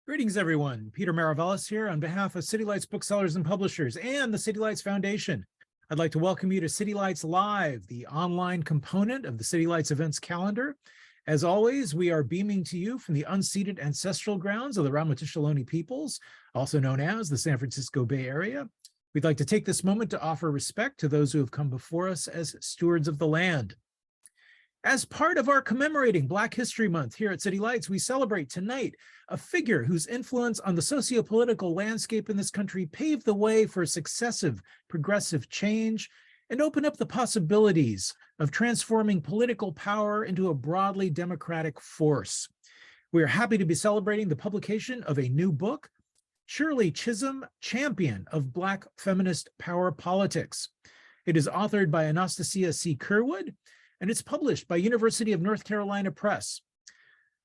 Greetings, everyone. Peter Maravellis here on behalf of City Lights Booksellers and Publishers and the City Lights Foundation. I'd like to welcome you to City Lights Live, the online component of the City Lights events calendar. As always, we are beaming to you from the unceded ancestral grounds of the Ramaytush Ohlone peoples, also known as the San Francisco Bay Area. We'd like to take this moment to offer respect to those who have come before us as stewards of the land. As part of our commemorating Black History Month here at City Lights, we celebrate tonight a figure whose influence on the socio-political landscape in this country paved the way for successive progressive change and opened up the possibilities of transforming political power into a broadly democratic force. We are happy to be celebrating the publication of a new book, Shirley Chisholm, Champion of Black Feminist Power Politics. It is authored by Anastasia C. Curwood, and it's published by University of North Carolina Press.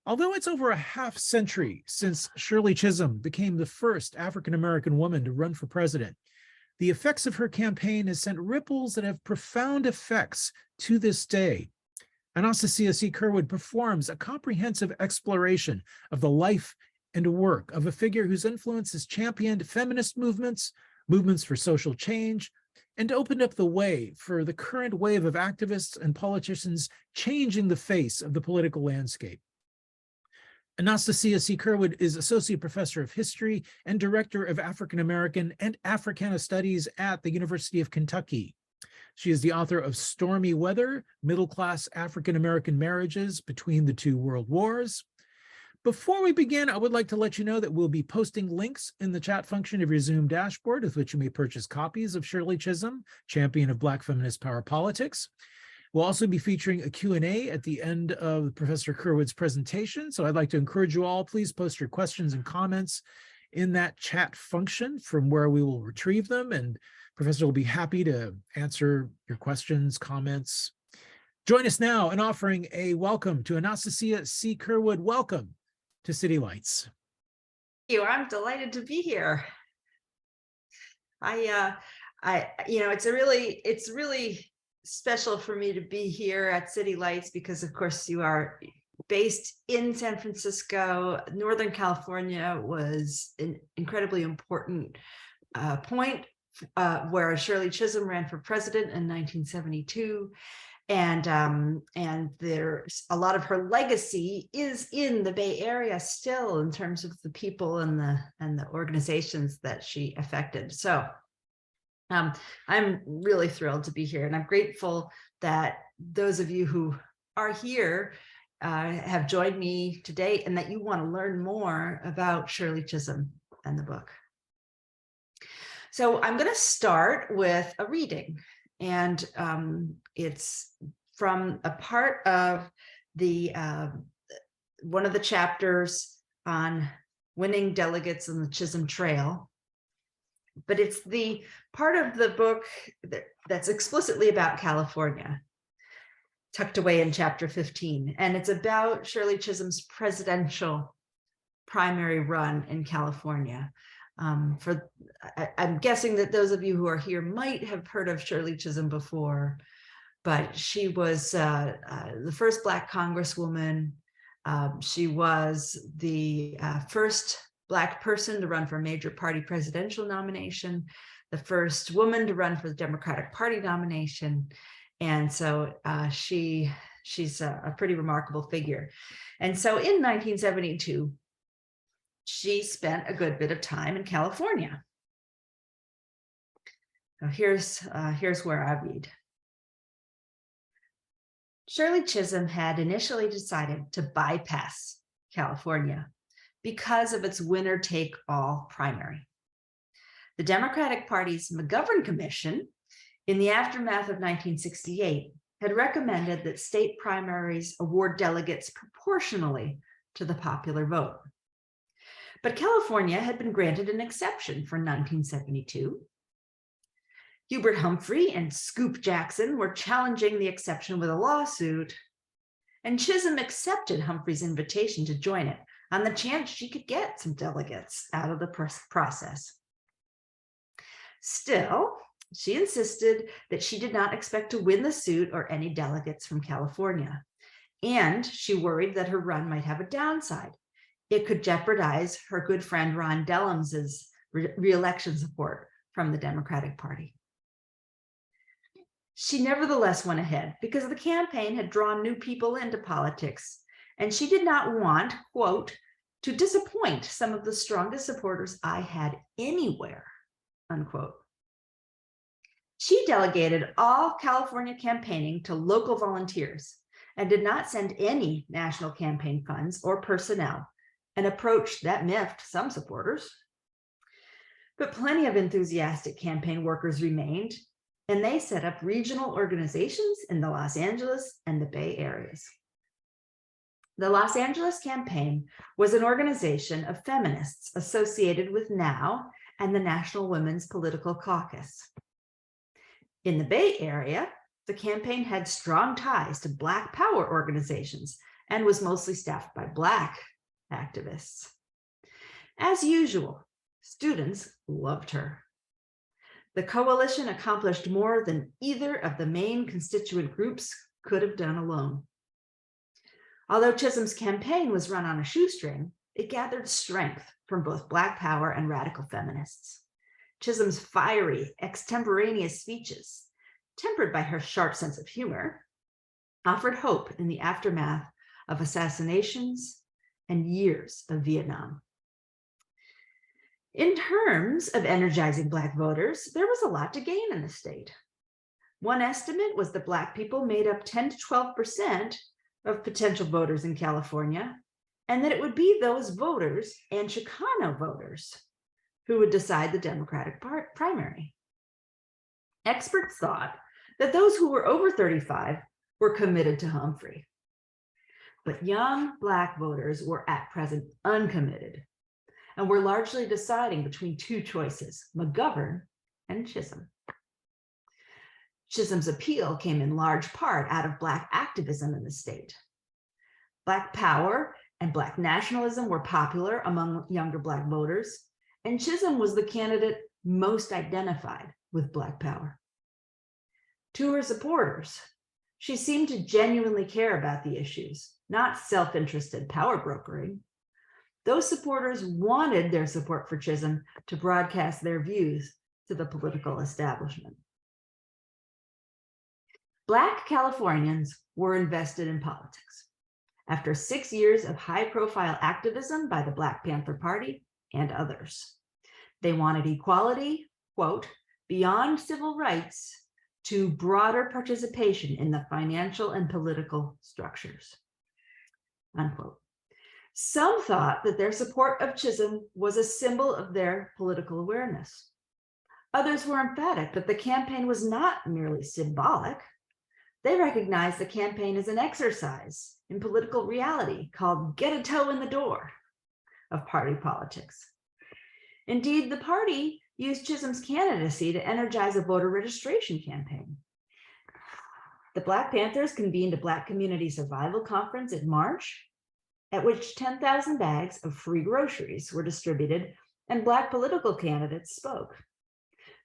Although it's over a half century since Shirley Chisholm became the first African-American woman to run for president, the effects of her campaign has sent ripples that have profound effects to this day. Anastasia C. Curwood performs a comprehensive exploration of the life and work of a figure whose influence has championed feminist movements, movements for social change, and opened up the way for the current wave of activists and politicians changing the face of the political landscape. Anastasia C. Curwood is Associate Professor of History and Director of African American and Africana Studies at the University of Kentucky. She is the author of Stormy Weather, Middle-Class African American Marriages Between the Two World Wars. Before we begin, I would like to let you know that we'll be posting links in the chat function of your Zoom dashboard with which you may purchase copies of Shirley Chisholm, Champion of Black Feminist Power Politics. We'll also be featuring a Q&A at the end of Professor Curwood's presentation. So I'd like to encourage you all, please post your questions and comments in that chat function from where we will retrieve them. And Professor will be happy to answer your questions, comments. Join us now in offering a welcome to Anastasia C. Curwood. Welcome to City Lights. Thank you. I'm delighted to be here. It's really special for me to be here at City Lights because, of course, you are based in San Francisco. Northern California was an incredibly important point where Shirley Chisholm ran for president in 1972. And there's a lot of her legacy is in the Bay Area still in terms of the people and the organizations that she affected. So I'm really thrilled to be here, and I'm grateful that those of you who are here have joined me today and that you want to learn more about Shirley Chisholm and the book. So I'm going to start with a reading. And it's from a part of the one of the chapters on winning delegates on the Chisholm Trail. But it's the part of the book that's explicitly about California, tucked away in chapter 15. And it's about Shirley Chisholm's presidential primary run in California. I'm guessing that those of you who are here might have heard of Shirley Chisholm before, but she was the first Black congresswoman. She was the first Black person to run for a major party presidential nomination, the first woman to run for the Democratic Party nomination. And so she's a pretty remarkable figure. And so in 1972, she spent a good bit of time in California. Now here's where I read. Shirley Chisholm had initially decided to bypass California because of its winner-take-all primary. The Democratic Party's McGovern Commission, in the aftermath of 1968, had recommended that state primaries award delegates proportionally to the popular vote. But California had been granted an exception for 1972. Hubert Humphrey and Scoop Jackson were challenging the exception with a lawsuit, and Chisholm accepted Humphrey's invitation to join it on the chance she could get some delegates out of the process. Still, she insisted that she did not expect to win the suit or any delegates from California, and she worried that her run might have a downside it could jeopardize her good friend Ron Dellums's re-election support from the Democratic Party. She nevertheless went ahead because the campaign had drawn new people into politics, and she did not want, quote, to disappoint some of the strongest supporters I had anywhere, unquote. She delegated all California campaigning to local volunteers and did not send any national campaign funds or personnel, an approach that miffed some supporters. But plenty of enthusiastic campaign workers remained, and they set up regional organizations in the Los Angeles and the Bay Areas. The Los Angeles campaign was an organization of feminists associated with NOW and the National Women's Political Caucus. In the Bay Area, the campaign had strong ties to Black power organizations and was mostly staffed by Black activists. As usual, students loved her. The coalition accomplished more than either of the main constituent groups could have done alone. Although Chisholm's campaign was run on a shoestring, it gathered strength from both Black power and radical feminists. Chisholm's fiery, extemporaneous speeches, tempered by her sharp sense of humor, offered hope in the aftermath of assassinations and years of Vietnam. In terms of energizing Black voters, there was a lot to gain in the state. One estimate was that Black people made up 10 to 12% of potential voters in California, and that it would be those voters and Chicano voters who would decide the Democratic primary. Experts thought that those who were over 35 were committed to Humphrey. But young Black voters were at present uncommitted and were largely deciding between two choices, McGovern and Chisholm. Chisholm's appeal came in large part out of Black activism in the state. Black power and Black nationalism were popular among younger Black voters, and Chisholm was the candidate most identified with Black power. To her supporters, she seemed to genuinely care about the issues, not self-interested power brokering. Those supporters wanted their support for Chisholm to broadcast their views to the political establishment. Black Californians were invested in politics. After 6 years of high-profile activism by the Black Panther Party and others, they wanted equality, quote, beyond civil rights to broader participation in the financial and political structures, unquote. Some thought that their support of Chisholm was a symbol of their political awareness. Others were emphatic that the campaign was not merely symbolic. They recognized the campaign as an exercise in political reality called get a toe in the door of party politics. Indeed, the party used Chisholm's candidacy to energize a voter registration campaign. The Black Panthers convened a Black Community Survival Conference in March, at which 10,000 bags of free groceries were distributed and Black political candidates spoke.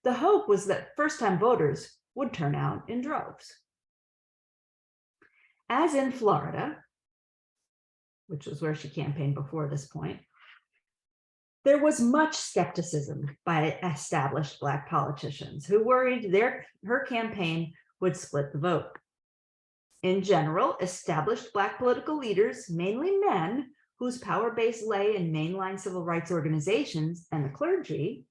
The hope was that first-time voters would turn out in droves. As in Florida, which was where she campaigned before this point, there was much skepticism by established Black politicians who worried her campaign would split the vote. In general, established Black political leaders, mainly men whose power base lay in mainline civil rights organizations and the clergy,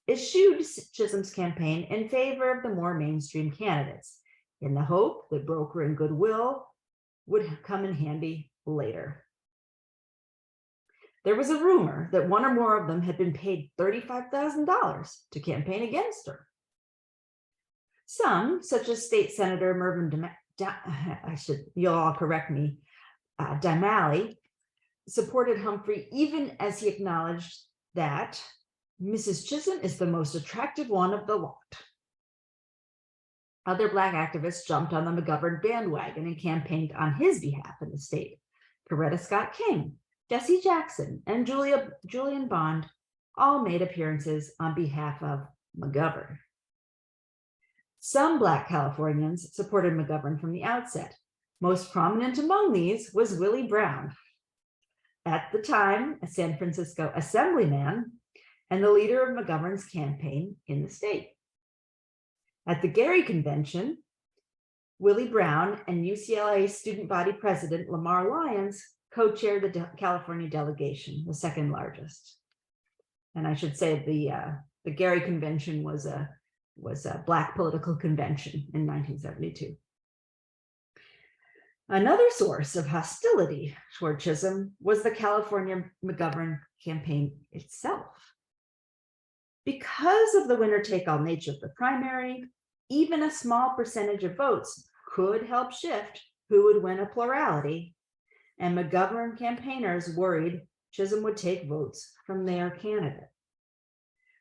eschewed Chisholm's campaign in favor of the more mainstream candidates, in the hope that brokering goodwill would come in handy later. There was a rumor that one or more of them had been paid $35,000 to campaign against her. Some, such as State Senator Mervyn you'll all correct me, Damali, supported Humphrey even as he acknowledged that Mrs. Chisholm is the most attractive one of the lot. Other Black activists jumped on the McGovern bandwagon and campaigned on his behalf in the state. Coretta Scott King, Jesse Jackson, and Julian Bond all made appearances on behalf of McGovern. Some Black Californians supported McGovern from the outset. Most prominent among these was Willie Brown. at the time a San Francisco assemblyman and the leader of McGovern's campaign in the state. At the Gary Convention, Willie Brown and UCLA student body president Lamar Lyons co-chaired the California delegation, the second largest. And I should say the Gary Convention was a Black political convention in 1972. Another source of hostility toward Chisholm was the California McGovern campaign itself. Because of the winner-take-all nature of the primary, even a small percentage of votes could help shift who would win a plurality, and McGovern campaigners worried Chisholm would take votes from their candidate.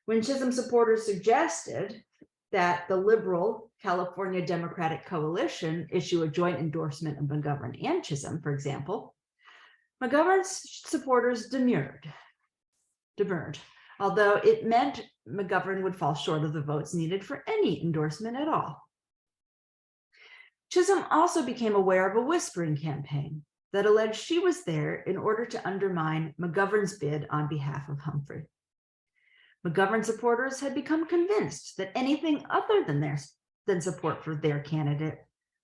When Chisholm supporters suggested that the liberal California Democratic Coalition issue a joint endorsement of McGovern and Chisholm, for example, McGovern's supporters demurred, although it meant McGovern would fall short of the votes needed for any endorsement at all. Chisholm also became aware of a whispering campaign that alleged she was there in order to undermine McGovern's bid on behalf of Humphrey. McGovern supporters had become convinced that anything other than support for their candidate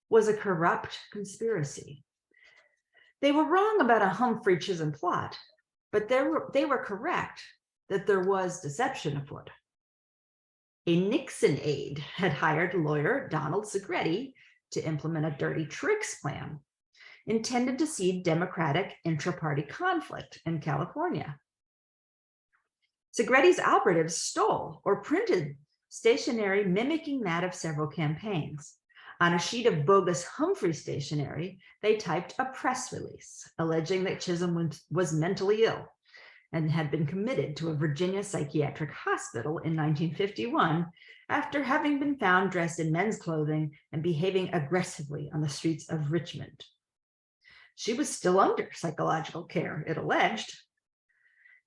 was a corrupt conspiracy. They were wrong about a Humphrey-Chisholm plot, but they were correct that there was deception afoot. A Nixon aide had hired lawyer Donald Segretti to implement a dirty tricks plan intended to seed Democratic intra-party conflict in California. Segretti's operatives stole or printed stationery mimicking that of several campaigns. On a sheet of bogus Humphrey stationery, they typed a press release alleging that Chisholm was mentally ill and had been committed to a Virginia psychiatric hospital in 1951 after having been found dressed in men's clothing and behaving aggressively on the streets of Richmond. She was still under psychological care, it alleged.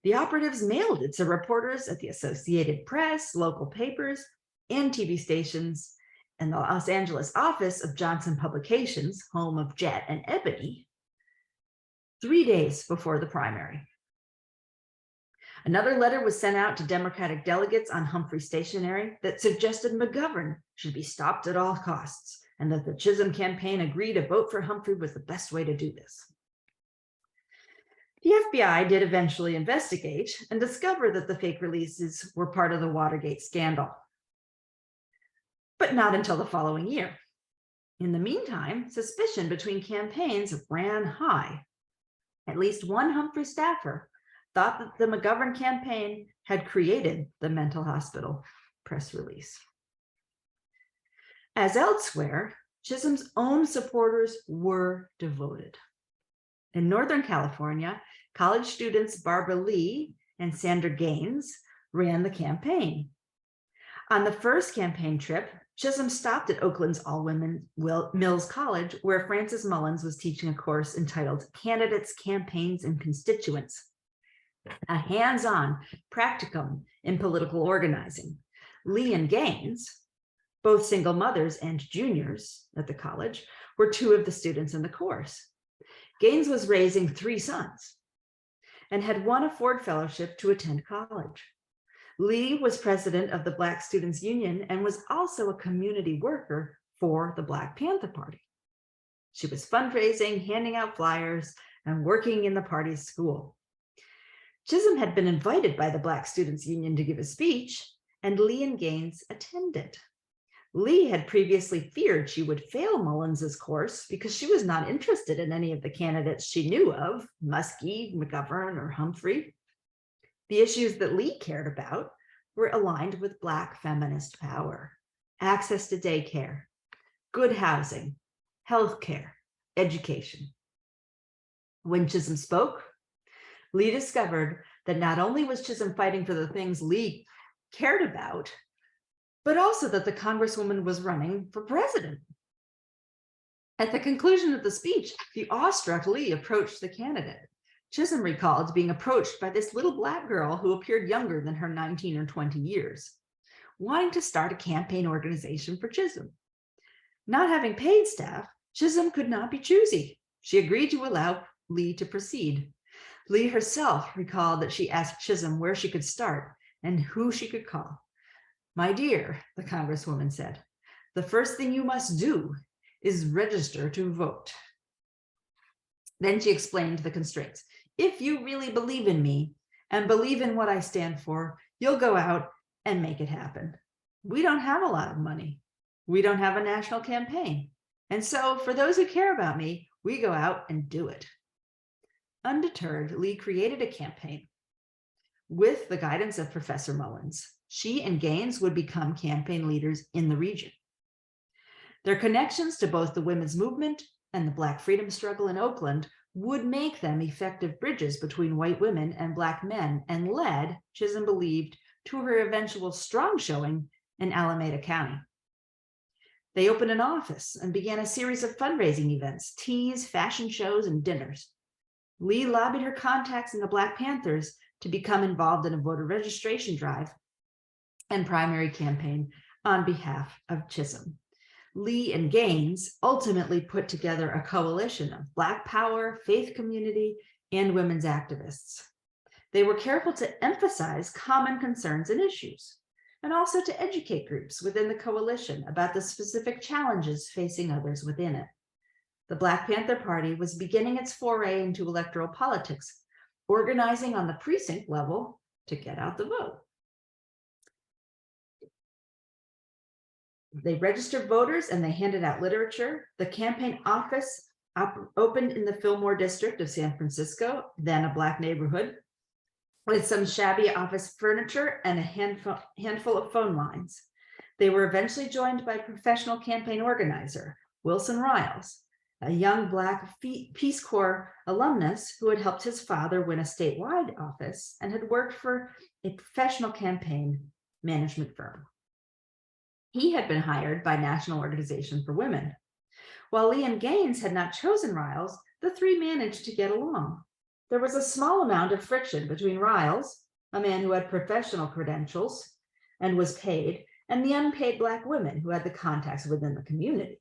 The operatives mailed it to reporters at the Associated Press, local papers, and TV stations, and the Los Angeles office of Johnson Publications, home of Jet and Ebony, 3 days before the primary. Another letter was sent out to Democratic delegates on Humphrey stationery that suggested McGovern should be stopped at all costs, and that the Chisholm campaign agreed a vote for Humphrey was the best way to do this. The FBI did eventually investigate and discover that the fake releases were part of the Watergate scandal, but not until the following year. In the meantime, suspicion between campaigns ran high. At least one Humphrey staffer thought that the McGovern campaign had created the mental hospital press release. As elsewhere, Chisholm's own supporters were devoted. In Northern California, college students Barbara Lee and Sandra Gaines ran the campaign. On the first campaign trip, Chisholm stopped at Oakland's all-women Mills College, where Frances Mullins was teaching a course entitled Candidates, Campaigns, and Constituents, a hands-on practicum in political organizing. Lee and Gaines, both single mothers and juniors at the college, were two of the students in the course. Gaines was raising 3 sons and had won a Ford Fellowship to attend college. Lee was president of the Black Students Union and was also a community worker for the Black Panther Party. She was fundraising, handing out flyers, and working in the party's school. Chisholm had been invited by the Black Students Union to give a speech, and Lee and Gaines attended. Lee had previously feared she would fail Mullins's course because she was not interested in any of the candidates she knew of, Muskie, McGovern, or Humphrey. The issues that Lee cared about were aligned with Black feminist power: access to daycare, good housing, healthcare, education. When Chisholm spoke, Lee discovered that not only was Chisholm fighting for the things Lee cared about, but also that the congresswoman was running for president. At the conclusion of the speech, the awestruck Lee approached the candidate. Chisholm recalled being approached by this little Black girl who appeared younger than her 19 or 20 years, wanting to start a campaign organization for Chisholm. Not having paid staff, Chisholm could not be choosy. She agreed to allow Lee to proceed. Lee herself recalled that she asked Chisholm where she could start and who she could call. "My dear," the congresswoman said, "the first thing you must do is register to vote." Then she explained the constraints. "If you really believe in me and believe in what I stand for, you'll go out and make it happen. We don't have a lot of money. We don't have a national campaign. And so for those who care about me, we go out and do it." Undeterred, Lee created a campaign. With the guidance of Professor Mullins, she and Gaines would become campaign leaders in the region. Their connections to both the women's movement and the Black freedom struggle in Oakland would make them effective bridges between white women and Black men, and led, Chisholm believed, to her eventual strong showing in Alameda County. They opened an office and began a series of fundraising events, teas, fashion shows, and dinners. Lee lobbied her contacts in the Black Panthers to become involved in a voter registration drive and primary campaign on behalf of Chisholm. Lee and Gaines ultimately put together a coalition of Black power, faith community, and women's activists. They were careful to emphasize common concerns and issues, and also to educate groups within the coalition about the specific challenges facing others within it. The Black Panther Party was beginning its foray into electoral politics, organizing on the precinct level to get out the vote. They registered voters and they handed out literature. The campaign office opened in the Fillmore district of San Francisco, then a Black neighborhood, with some shabby office furniture and a handful of phone lines. They were eventually joined by professional campaign organizer Wilson Riles, a young Black Peace Corps alumnus who had helped his father win a statewide office and had worked for a professional campaign management firm. He had been hired by National Organization for Women. While Lee and Gaines had not chosen Riles, the three managed to get along. There was a small amount of friction between Riles, a man who had professional credentials and was paid, and the unpaid Black women who had the contacts within the community.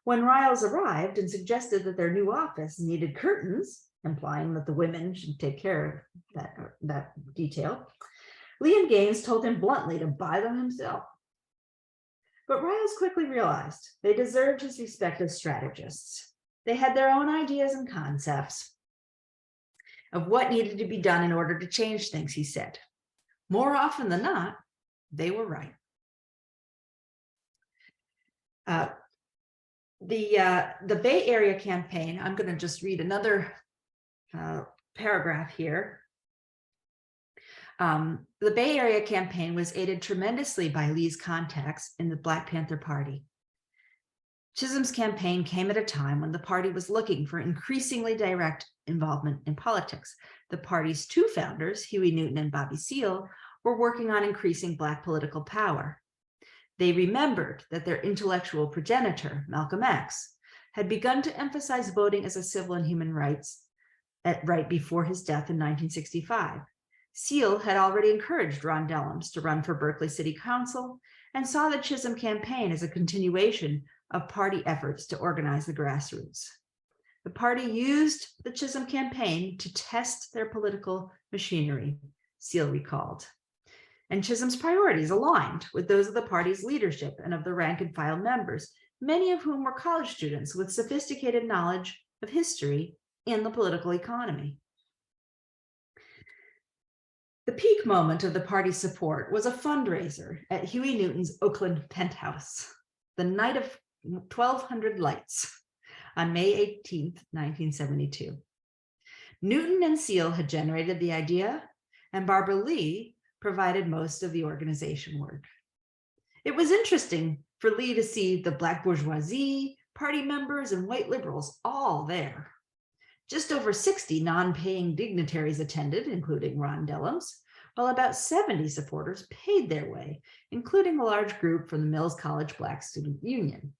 When Riles arrived and suggested that their new office needed curtains, implying that the women should take care of that detail, Lee and Gaines told him bluntly to buy them himself. But Riles quickly realized they deserved his respect as strategists. They had their own ideas and concepts of what needed to be done in order to change things, he said. More often than not, they were right. The Bay Area campaign, I'm going to just read another paragraph here. The Bay Area campaign was aided tremendously by Lee's contacts in the Black Panther Party. Chisholm's campaign came at a time when the party was looking for increasingly direct involvement in politics. The party's two founders, Huey Newton and Bobby Seale, were working on increasing Black political power. They remembered that their intellectual progenitor, Malcolm X, had begun to emphasize voting as a civil and human rights right before his death in 1965. Seale had already encouraged Ron Dellums to run for Berkeley City Council and saw the Chisholm campaign as a continuation of party efforts to organize the grassroots. The party used the Chisholm campaign to test their political machinery, Seale recalled. And Chisholm's priorities aligned with those of the party's leadership and of the rank and file members, many of whom were college students with sophisticated knowledge of history and the political economy. The peak moment of the party's support was a fundraiser at Huey Newton's Oakland penthouse, the night of 1,200 lights on May 18th, 1972. Newton and Seale had generated the idea, and Barbara Lee provided most of the organization work. It was interesting for Lee to see the Black bourgeoisie, party members, and white liberals all there. Just over 60 non-paying dignitaries attended, including Ron Dellums, while about 70 supporters paid their way, including a large group from the Mills College Black Student Union.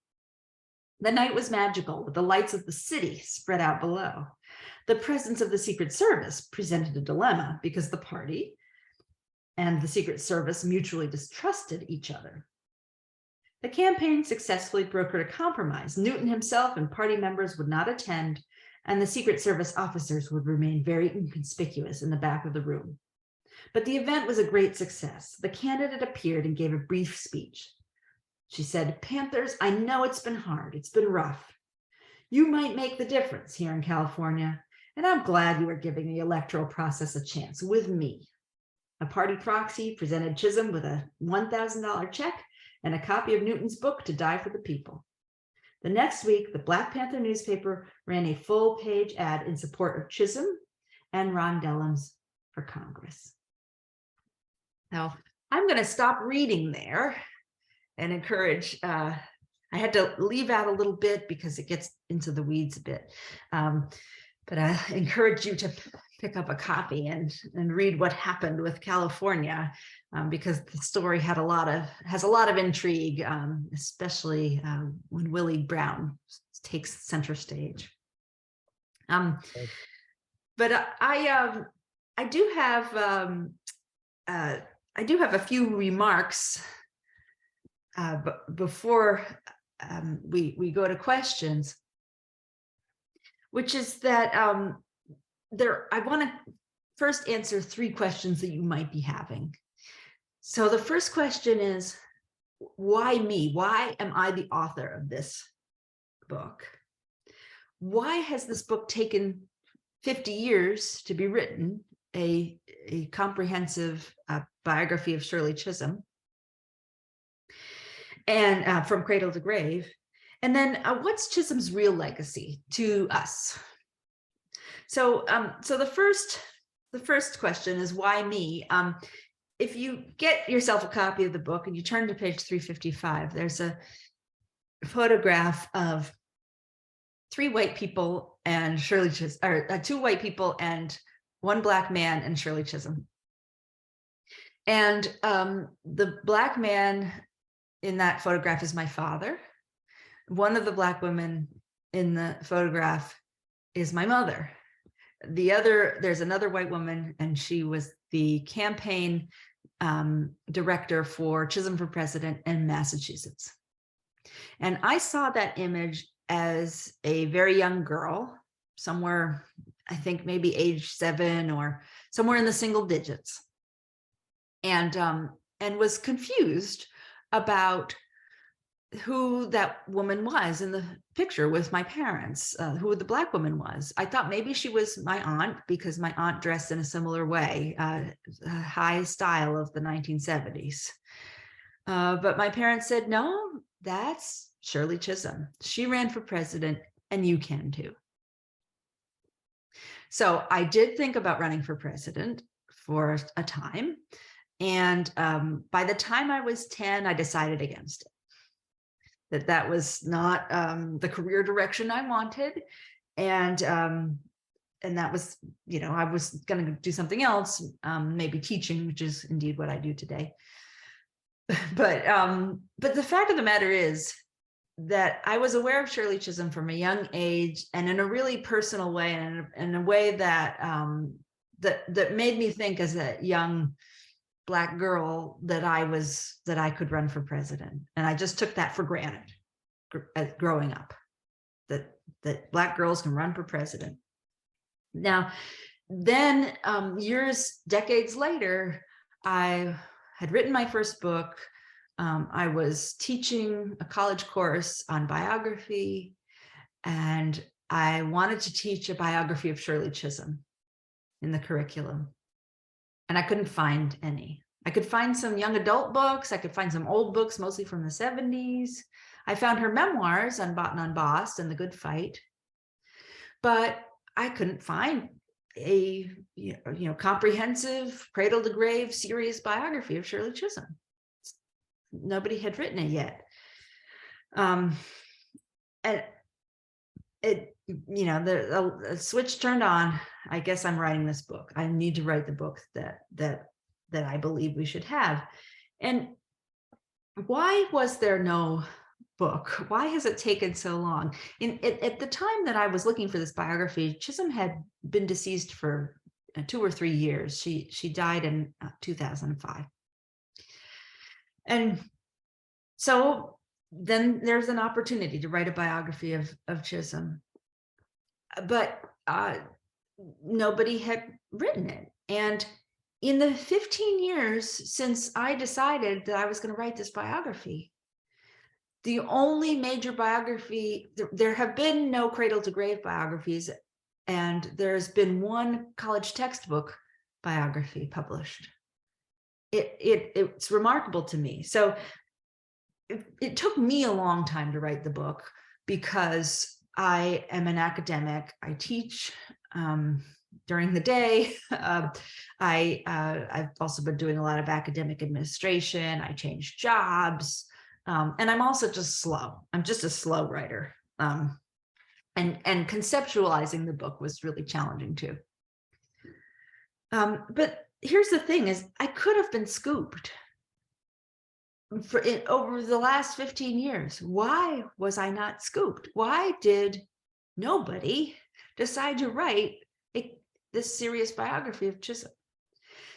The night was magical, with the lights of the city spread out below. The presence of the Secret Service presented a dilemma because the party and the Secret Service mutually distrusted each other. The campaign successfully brokered a compromise. Newton himself and party members would not attend, and the Secret Service officers would remain very inconspicuous in the back of the room. But the event was a great success. The candidate appeared and gave a brief speech. She said, "Panthers, I know it's been hard. It's been rough. You might make the difference here in California, and I'm glad you are giving the electoral process a chance with me." A party proxy presented Chisholm with a $1,000 check and a copy of Newton's book, To Die for the People. The next week, the Black Panther newspaper ran a full-page ad in support of Chisholm and Ron Dellums for Congress. Now, I'm going to stop reading there and encourage, I had to leave out a little bit because it gets into the weeds a bit. But I encourage you to pick up a copy and read what happened with California, because the story has a lot of intrigue, especially when Willie Brown takes center stage. But I do have a few remarks before we go to questions, which is that I want to first answer 3 questions that you might be having. So the first question is, why me? Why am I the author of this book? Why has this book taken 50 years to be written, a comprehensive biography of Shirley Chisholm, and from cradle to grave? And then what's Chisholm's real legacy to us? So the first question is, why me? If you get yourself a copy of the book and you turn to page 355, there's a photograph of 3 white people and Shirley Chisholm, or 2 white people and 1 Black man and Shirley Chisholm. And the Black man in that photograph is my father. One of the Black women in the photograph is my mother. There's another white woman, and she was the campaign director for Chisholm for president in Massachusetts. And I saw that image as a very young girl, somewhere, I think maybe age 7 or somewhere in the single digits, and was confused about who that woman was in the picture with my parents, who the Black woman was. I thought maybe she was my aunt, because my aunt dressed in a similar way, high style of the 1970s. But my parents said, no, that's Shirley Chisholm. She ran for president, and you can too. So I did think about running for president for a time. And by the time I was 10, I decided against it. That was not the career direction I wanted. And that was, I was going to do something else, maybe teaching, which is indeed what I do today. But the fact of the matter is that I was aware of Shirley Chisholm from a young age, and in a really personal way, and in a way that that made me think, as a young Black girl, that I could run for president. And I just took that for granted growing up, that Black girls can run for president. Now, then decades later, I had written my first book. I was teaching a college course on biography, and I wanted to teach a biography of Shirley Chisholm in the curriculum. And I couldn't find any. I could find some young adult books. I could find some old books, mostly from the 70s. I found her memoirs, Unbought and Unbossed, and The Good Fight. But I couldn't find a comprehensive, cradle to grave, serious biography of Shirley Chisholm. Nobody had written it yet. And it, the switch turned on. I guess I'm writing this book. I need to write the book that I believe we should have. And why was there no book? Why has it taken so long? At the time that I was looking for this biography, Chisholm had been deceased for 2 or 3 years. She died in 2005. And so then there's an opportunity to write a biography of Chisholm. but nobody had written it. And in the 15 years since I decided that I was going to write this biography, the only major biography, there have been no cradle to grave biographies, and there's been one college textbook biography published. It's remarkable to me. So it took me a long time to write the book because I am an academic. I teach during the day. I've also been doing a lot of academic administration. I changed jobs. And I'm also just slow. I'm just a slow writer. And conceptualizing the book was really challenging too. But here's the thing is I could have been scooped over the last 15 years. Why was I not scooped? Why did nobody decide to write this serious biography of Chisholm?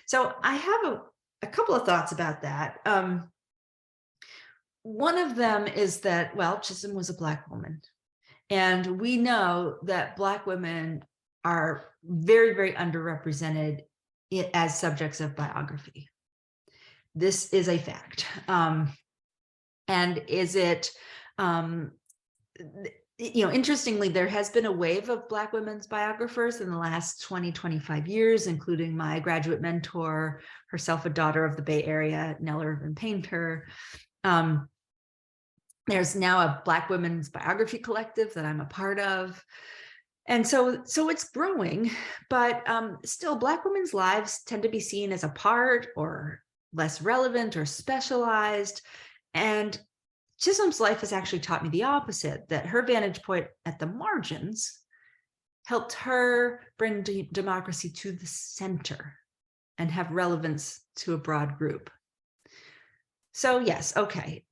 So I have a couple of thoughts about that. One of them is that, well, Chisholm was a Black woman. And we know that Black women are very, very underrepresented as subjects of biography. This is a fact. And is it, interestingly, there has been a wave of Black women's biographers in the last 20, 25 years, including my graduate mentor, herself a daughter of the Bay Area, Nell Irvin Painter. There's now a Black women's biography collective that I'm a part of. And so it's growing, but still Black women's lives tend to be seen as apart or less relevant or specialized. And Chisholm's life has actually taught me the opposite, that her vantage point at the margins helped her bring democracy to the center and have relevance to a broad group. So yes, okay.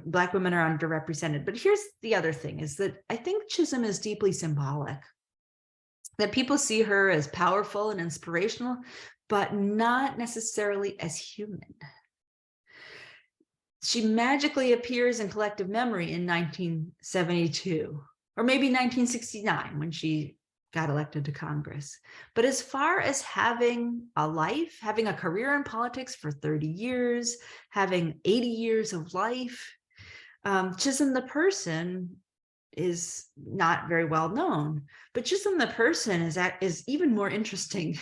Black women are underrepresented, but here's the other thing is that I think Chisholm is deeply symbolic, that people see her as powerful and inspirational, but not necessarily as human. She magically appears in collective memory in 1972, or maybe 1969 when she got elected to Congress. But as far as having a life, having a career in politics for 30 years, having 80 years of life, Chisholm the person is not very well known, but Chisholm the person is even more interesting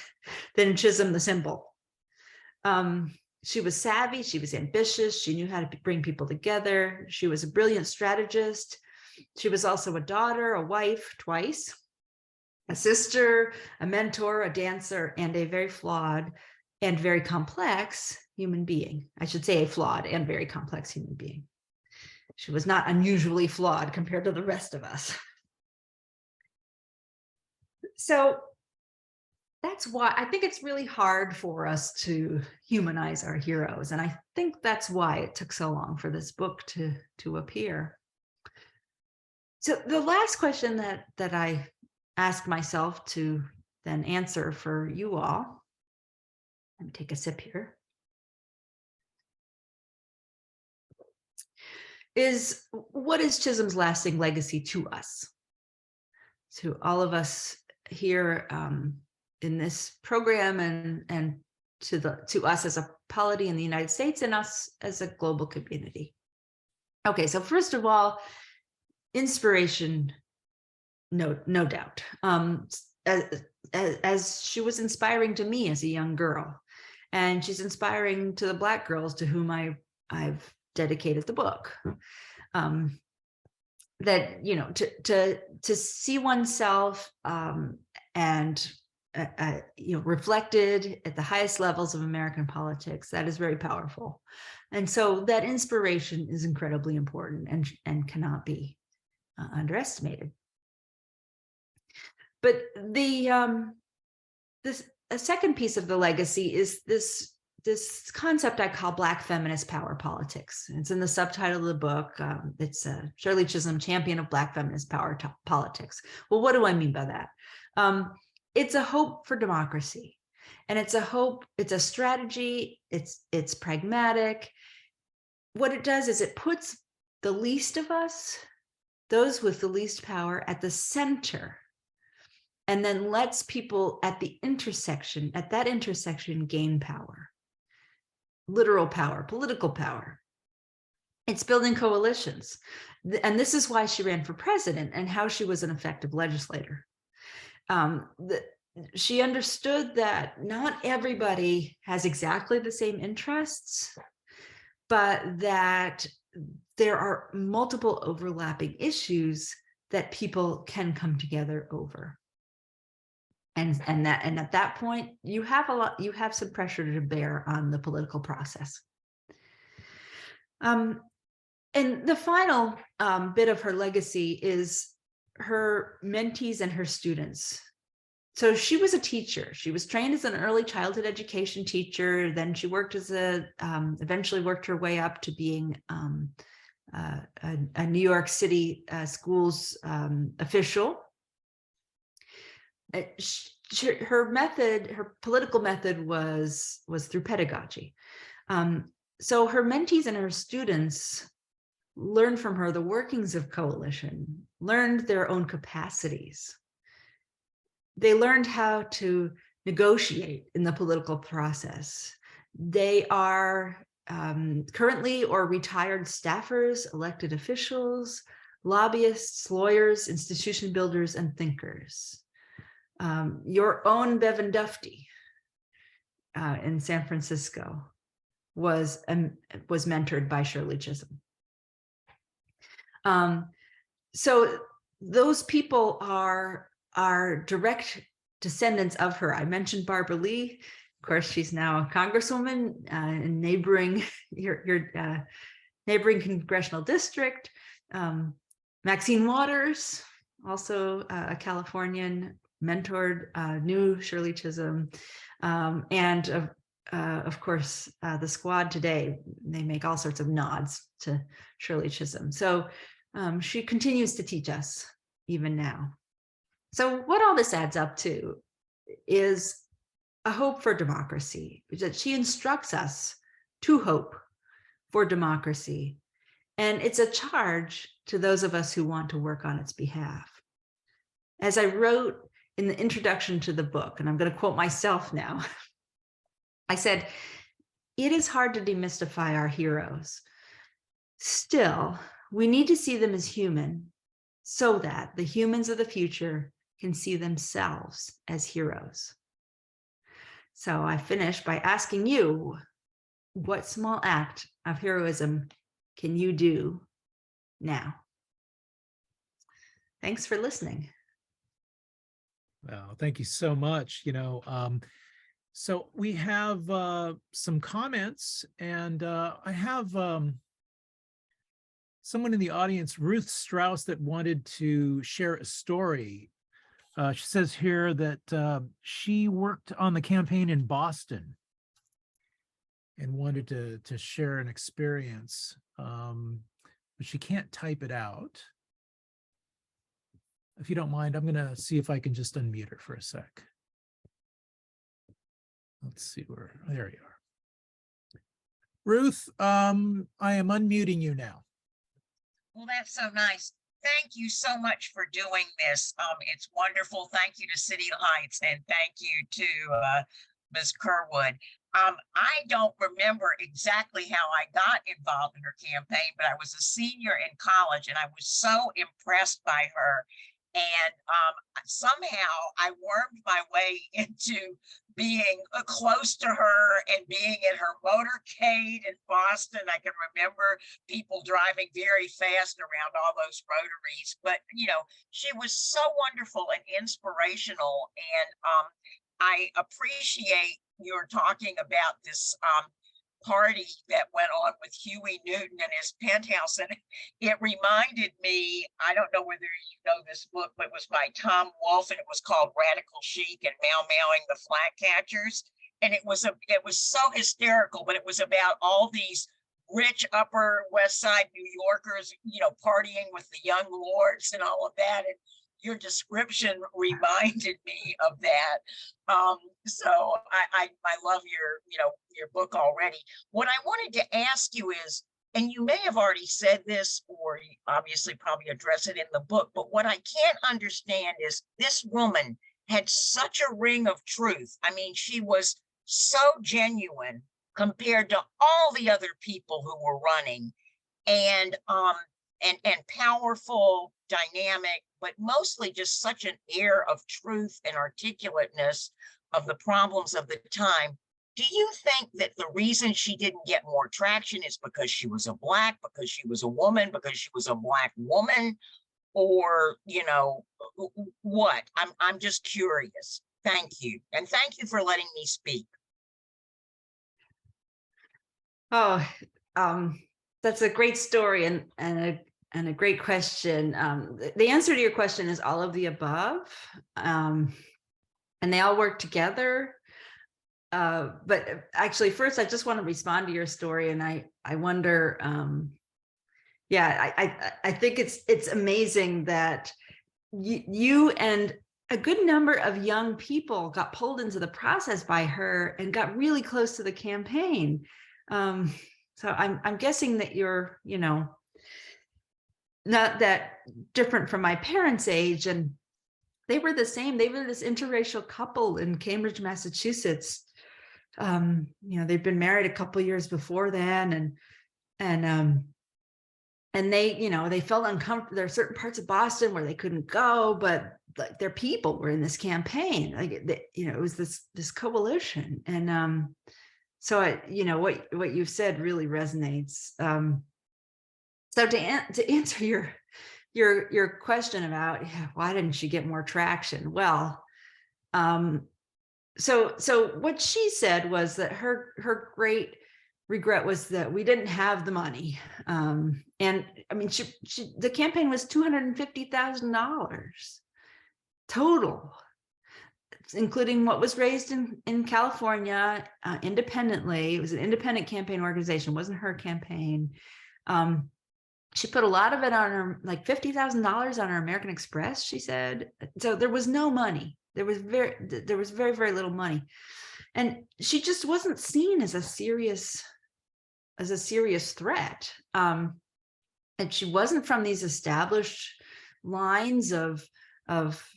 than Chisholm the symbol. She was savvy, she was ambitious, she knew how to bring people together. She was a brilliant strategist. She was also a daughter, a wife twice, a sister, a mentor, a dancer, and a very flawed and very complex human being. I should say a flawed and very complex human being. She was not unusually flawed compared to the rest of us. So that's why I think it's really hard for us to humanize our heroes. And I think that's why it took so long for this book to appear. So the last question that I ask myself to then answer for you all, let me take a sip here, is what is Chisholm's lasting legacy to us? To all of us here in this program and to us as a polity in the United States and us as a global community. Okay, so first of all, inspiration, no doubt. As she was inspiring to me as a young girl, and she's inspiring to the Black girls to whom I've dedicated the book. That to see oneself and reflected at the highest levels of American politics, that is very powerful. And so that inspiration is incredibly important and cannot be underestimated. But a second piece of the legacy is this concept I call Black feminist power politics. It's in the subtitle of the book. It's Shirley Chisholm, Champion of Black Feminist Power Politics. Well, what do I mean by that? It's a hope for democracy, and it's a strategy. It's pragmatic. What it does is it puts the least of us those with the least power at the center, and then lets people at the intersection, at that intersection, gain power, literal power, political power. It's building coalitions. And this is why she ran for president and how she was an effective legislator. She understood that not everybody has exactly the same interests, but that there are multiple overlapping issues that people can come together over. And at that point, you have some pressure to bear on the political process. And the final bit of her legacy is her mentees and her students. So she was a teacher. She was trained as an early childhood education teacher. Then she worked as eventually worked her way up to being a New York City schools official. Her political method was through pedagogy. So her mentees and her students learned from her the workings of coalition, learned their own capacities. They learned how to negotiate in the political process. They are currently or retired staffers, elected officials, lobbyists, lawyers, institution builders, and thinkers. Your own Bevan Dufty in San Francisco was mentored by Shirley Chisholm. So those people are direct descendants of her. I mentioned Barbara Lee. Of course, she's now a congresswoman in your neighboring congressional district. Maxine Waters, also a Californian, mentored, knew Shirley Chisholm, and of course, the squad today, they make all sorts of nods to Shirley Chisholm. So she continues to teach us even now. So what all this adds up to is a hope for democracy, that she instructs us to hope for democracy. And it's a charge to those of us who want to work on its behalf. As I wrote in the introduction to the book, and I'm going to quote myself now, I said, "It is hard to demystify our heroes. Still, we need to see them as human so that the humans of the future can see themselves as heroes." So I finish by asking you, what small act of heroism can you do now? Thanks for listening. Well, thank you so much. So we have some comments, and I have someone in the audience, Ruth Strauss, that wanted to share a story. She says here that she worked on the campaign in Boston and wanted to share an experience, but she can't type it out. If you don't mind, I'm going to see if I can just unmute her for a sec. Let's see there you are. Ruth, I am unmuting you now. Well, that's so nice. Thank you so much for doing this. It's wonderful. Thank you to City Lights, and thank you to Ms. Curwood. I don't remember exactly how I got involved in her campaign, but I was a senior in college, and I was so impressed by her. And somehow I wormed my way into being close to her and being in her motorcade in Boston. I can remember people driving very fast around all those rotaries, but she was so wonderful and inspirational. And I appreciate your talking about this party that went on with Huey Newton and his penthouse. And it reminded me, I don't know whether you know this book, but it was by Tom Wolfe, and it was called Radical Chic and Meow Meowing the Flatcatchers. And it was so hysterical, but it was about all these rich Upper West Side New Yorkers, partying with the young lords and all of that. And your description reminded me of that. So I love your book already. What I wanted to ask you is, and you may have already said this, or you obviously probably address it in the book, but what I can't understand is this woman had such a ring of truth. I mean, she was so genuine compared to all the other people who were running, and powerful, dynamic, but mostly just such an air of truth and articulateness of the problems of the time. Do you think that the reason she didn't get more traction is because she was a Black, because she was a woman, because she was a Black woman, or, you know, what? I'm just curious. Thank you. And thank you for letting me speak. Oh, that's a great story and a great question. The answer to your question is all of the above, and they all work together. But actually, first, I just want to respond to your story, and I wonder, I think it's amazing that you and a good number of young people got pulled into the process by her and got really close to the campaign. So I'm guessing that you're, you know, not that different from my parents' age, and they were the same. They were this interracial couple in Cambridge, Massachusetts. You know, they'd been married a couple of years before then, and they, you know, they felt uncomfortable. There are certain parts of Boston where they couldn't go, but like their people were in this campaign. Like, you know, it was this coalition, and so you know, what you've said really resonates. So to answer your question about why didn't she get more traction? Well, so what she said was that her great regret was that we didn't have the money. And I mean, the campaign was $250,000 total, including what was raised in California independently. It was an independent campaign organization, it wasn't her campaign. She put a lot of it on her, like $50,000 on her American Express, she said. So there was no money. There was very, very little money. And she just wasn't seen as a serious threat. And she wasn't from these established lines of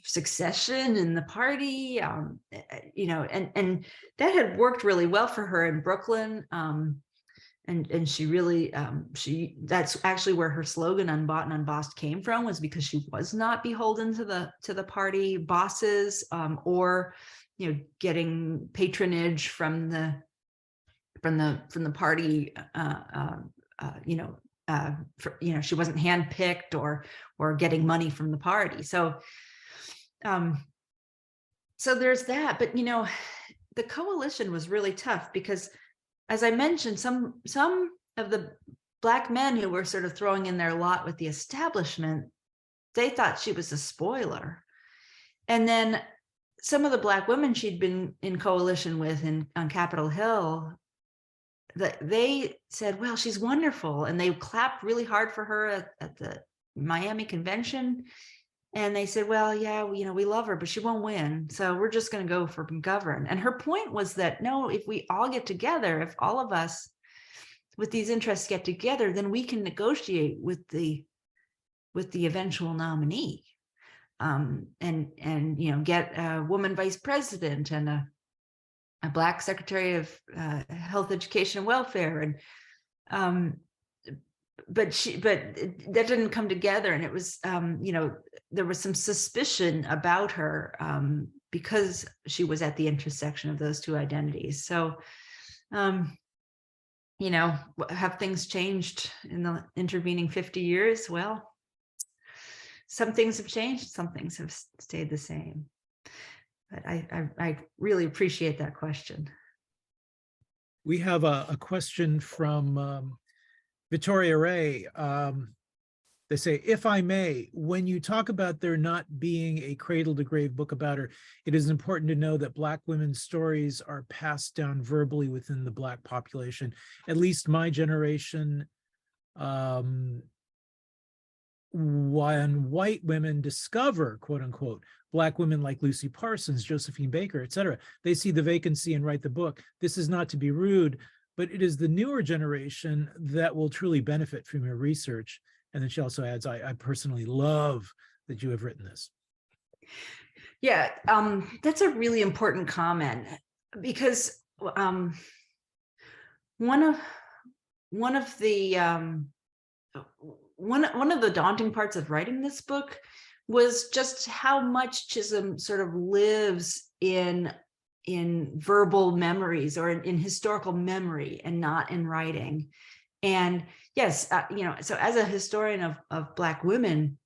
succession in the party, you know, and that had worked really well for her in Brooklyn. And she really, that's actually where her slogan "unbought and unbossed" came from, was because she was not beholden to the party bosses, or, you know, getting patronage from the party. You know, she wasn't handpicked or getting money from the party. So there's that. But, you know, the coalition was really tough because, as I mentioned, some of the Black men who were sort of throwing in their lot with the establishment, they thought she was a spoiler. And then some of the Black women she'd been in coalition with on Capitol Hill, they said, well, she's wonderful. And they clapped really hard for her at the Miami convention. And they said, well, yeah, you know, we love her, but she won't win. So we're just going to go for govern. And her point was that, no, if we all get together, if all of us with these interests get together, then we can negotiate with the eventual nominee, and you know, get a woman vice president and a Black secretary of health, education, and welfare. And but that didn't come together. And it was, you know, there was some suspicion about her because she was at the intersection of those two identities. So, you know, have things changed in the intervening 50 years? Well, some things have changed, some things have stayed the same. But I really appreciate that question. We have a question from Victoria Ray. They say, if I may, when you talk about there not being a cradle to grave book about her, it is important to know that Black women's stories are passed down verbally within the Black population. At least my generation, when white women discover, quote unquote, Black women like Lucy Parsons, Josephine Baker, etc., they see the vacancy and write the book. This is not to be rude, but it is the newer generation that will truly benefit from your research. And then she also adds, I personally love that you have written this. Yeah, that's a really important comment, because one of the daunting parts of writing this book was just how much Chisholm sort of lives in verbal memories or in historical memory and not in writing. And yes, so as a historian of Black women,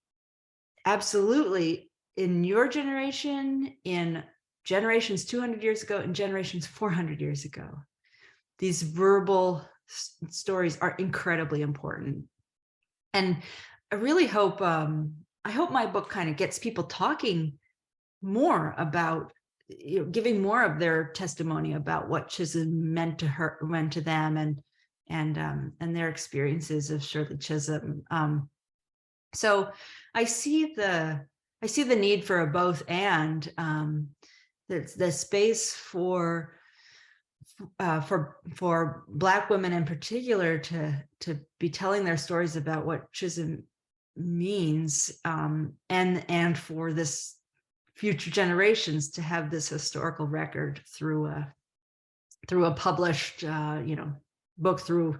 absolutely, in your generation, in generations 200 years ago, and generations 400 years ago, these verbal stories are incredibly important. And I really hope, I hope my book kind of gets people talking more about, giving more of their testimony about what Chisholm meant to them, and their experiences of Shirley Chisholm. So I see the need for a both and, the space for Black women in particular to be telling their stories about what Chisholm means, and for this future generations to have this historical record through a published book, through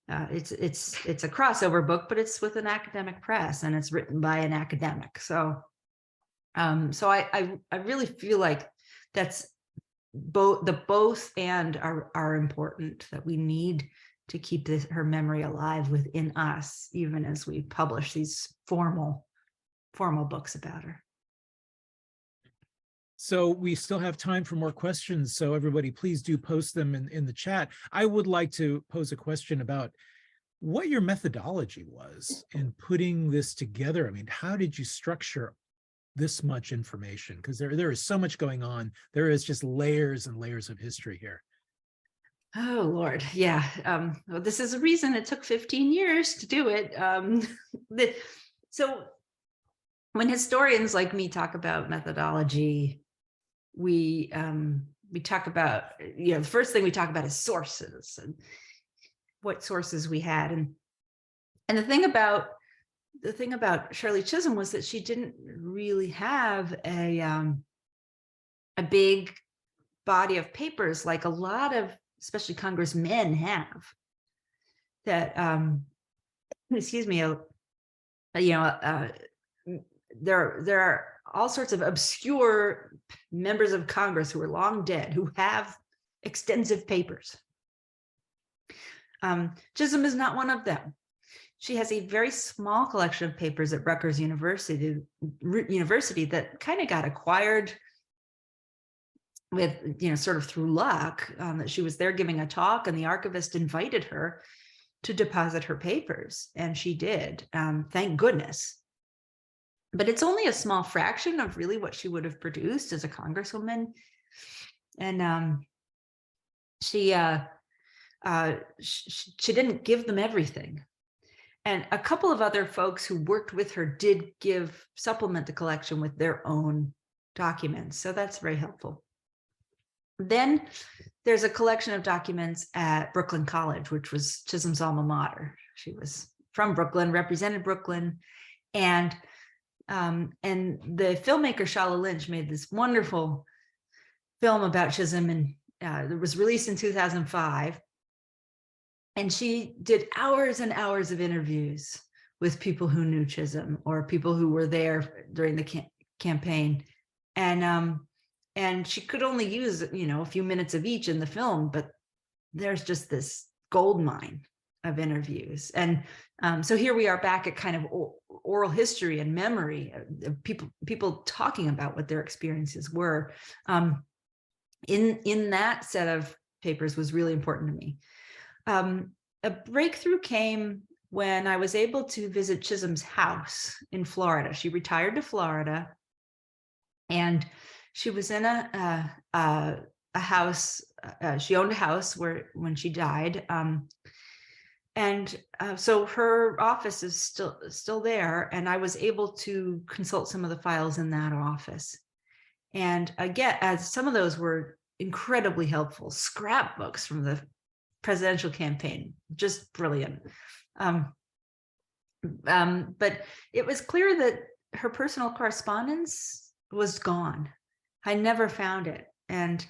it's a crossover book, but it's with an academic press and it's written by an academic. So I really feel like that's both and are important, that we need to keep her memory alive within us, even as we publish these formal books about her. So we still have time for more questions. So everybody, please do post them in the chat. I would like to pose a question about what your methodology was in putting this together. I mean, how did you structure this much information? Because there is so much going on. There is just layers and layers of history here. Oh, Lord. Yeah. Well, this is a reason it took 15 years to do it. So when historians like me talk about methodology, we talk about, the first thing we talk about is sources and what sources we had. And the thing about Shirley Chisholm was that she didn't really have a big body of papers like a lot of, especially congressmen, have. That excuse me, there are all sorts of obscure members of Congress who are long dead who have extensive papers. Chisholm is not one of them. She has a very small collection of papers at Rutgers University that kind of got acquired with, sort of through luck, that she was there giving a talk and the archivist invited her to deposit her papers, and she did, thank goodness. But it's only a small fraction of really what she would have produced as a congresswoman. And she didn't give them everything. And a couple of other folks who worked with her did supplement the collection with their own documents. So that's very helpful. Then there's a collection of documents at Brooklyn College, which was Chisholm's alma mater. She was from Brooklyn, represented Brooklyn. And the filmmaker Shala Lynch made this wonderful film about Chisholm, and it was released in 2005. And she did hours and hours of interviews with people who knew Chisholm or people who were there during the campaign. And she could only use, a few minutes of each in the film, but there's just this gold mine of interviews. And so here we are back at kind of oral history and memory of people talking about what their experiences were. In that set of papers was really important to me. A breakthrough came when I was able to visit Chisholm's house in Florida. She retired to Florida, and she was in a house. She owned a house when she died, so her office is still there, and I was able to consult some of the files in that office. And again, as some of those were incredibly helpful, scrapbooks from the presidential campaign. Just brilliant. But it was clear that her personal correspondence was gone. I never found it. And,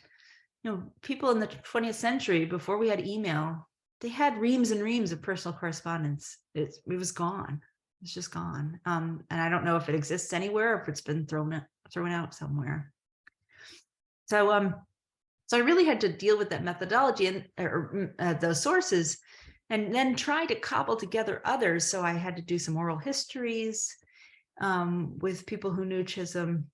people in the 20th century, before we had email, they had reams and reams of personal correspondence. It was gone. It's just gone. And I don't know if it exists anywhere or if it's been thrown out somewhere. So I really had to deal with that methodology and those sources, and then try to cobble together others. So I had to do some oral histories with people who knew Chisholm.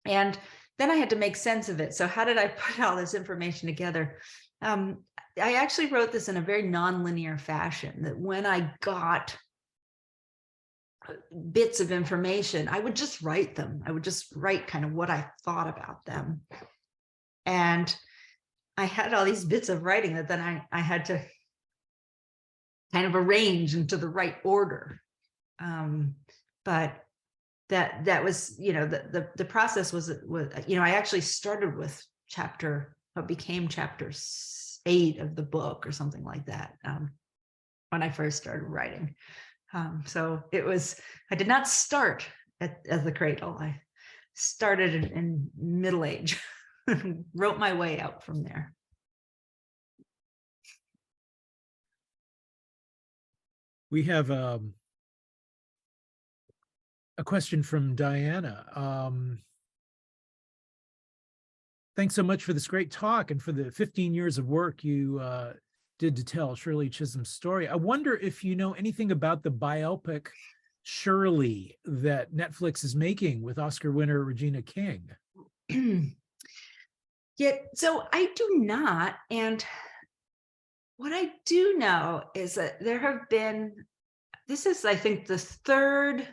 And then I had to make sense of it. So how did I put all this information together? I actually wrote this in a very nonlinear fashion, that when I got bits of information, I would just write them. I would just write kind of what I thought about them. And I had all these bits of writing that then I had to kind of arrange into the right order. But that was, the process was, I actually started with what became chapter 8 of the book or something like that when I first started writing. So I did not start at the cradle. I started in middle age, wrote my way out from there. We have a question from Diana. Thanks so much for this great talk and for the 15 years of work you did to tell Shirley Chisholm's story. I wonder if you know anything about the biopic Shirley that Netflix is making with Oscar winner Regina King. Yeah, so I do not. And what I do know is that this is, I think, the third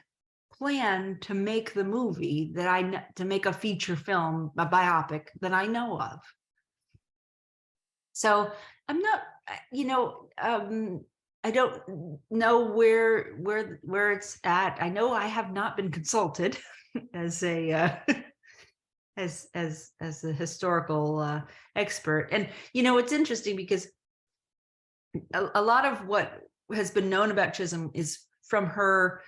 plan to make the movie to make a feature film, a biopic that I know of. So I'm not, I don't know where it's at. I know I have not been consulted as a historical expert. And it's interesting because a lot of what has been known about Chisholm is from her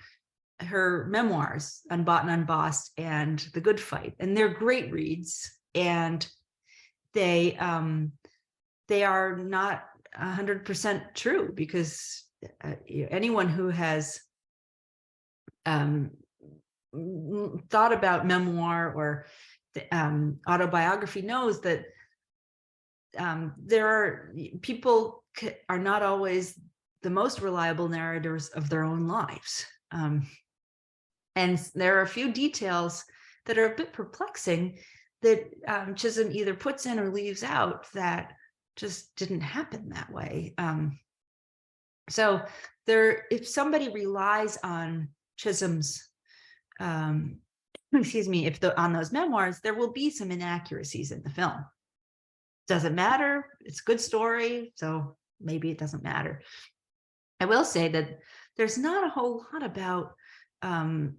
memoirs, Unbought and Unbossed and The Good Fight, and they're great reads, and they are not 100% true, because anyone who has thought about memoir or autobiography knows that people are not always the most reliable narrators of their own lives. And there are a few details that are a bit perplexing that Chisholm either puts in or leaves out that just didn't happen that way. So if somebody relies on Chisholm's, on those memoirs, there will be some inaccuracies in the film. Doesn't matter. It's a good story, so maybe it doesn't matter. I will say that there's not a whole lot about in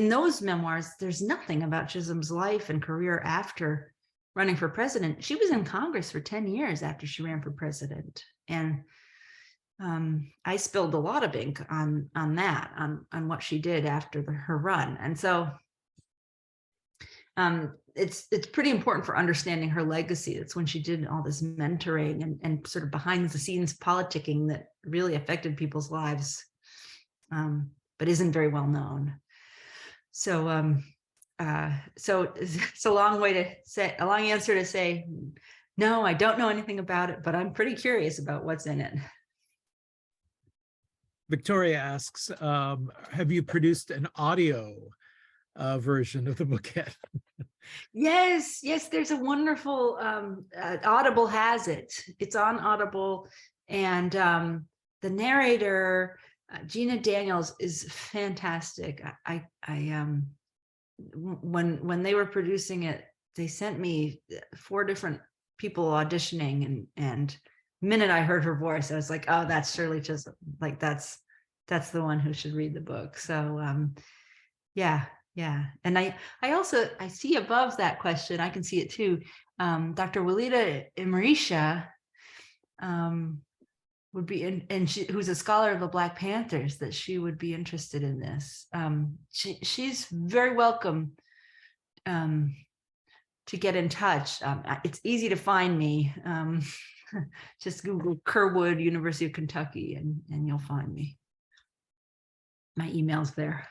those memoirs. There's nothing about Chisholm's life and career after running for president. She was in Congress for 10 years after she ran for president, and I spilled a lot of ink on what she did after her run. And so it's pretty important for understanding her legacy. That's when she did all this mentoring and sort of behind the scenes politicking that really affected people's lives, but isn't very well known. So it's a long answer to say, no, I don't know anything about it, but I'm pretty curious about what's in it. Victoria asks, have you produced an audio version of the book yet? Yes, there's a wonderful Audible has it. It's on Audible, and the narrator Gina Daniels is fantastic. I when they were producing it, they sent me 4 different people auditioning, and the minute I heard her voice, I was like, oh, that's Shirley Chisholm. Like that's the one who should read the book. So yeah. And I see above that question, I can see it too. Dr. Walida Imrisha would be in, and she, who's a scholar of the Black Panthers, that she would be interested in this. She's very welcome to get in touch. It's easy to find me. Just Google Curwood, University of Kentucky, and you'll find me. My email's there.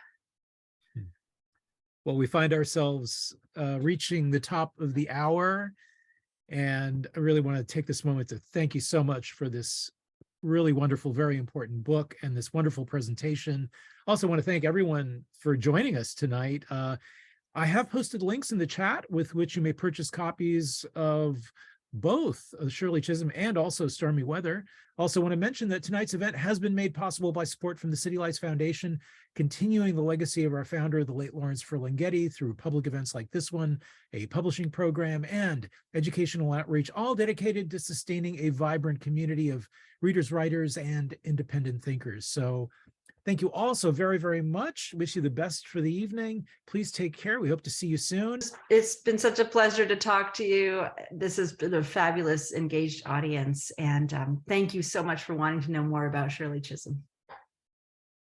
Well, we find ourselves reaching the top of the hour, and I really want to take this moment to thank you so much for this really wonderful, very important book and this wonderful presentation. Also want to thank everyone for joining us tonight. I have posted links in the chat with which you may purchase copies of both Shirley Chisholm and also Stormy Weather. Also want to mention that tonight's event has been made possible by support from the City Lights Foundation, continuing the legacy of our founder, the late Lawrence Ferlinghetti, through public events like this one, a publishing program, and educational outreach, all dedicated to sustaining a vibrant community of readers, writers, and independent thinkers. So thank you all so very, very much. Wish you the best for the evening. Please take care. We hope to see you soon. It's been such a pleasure to talk to you. This has been a fabulous, engaged audience. And thank you so much for wanting to know more about Shirley Chisholm.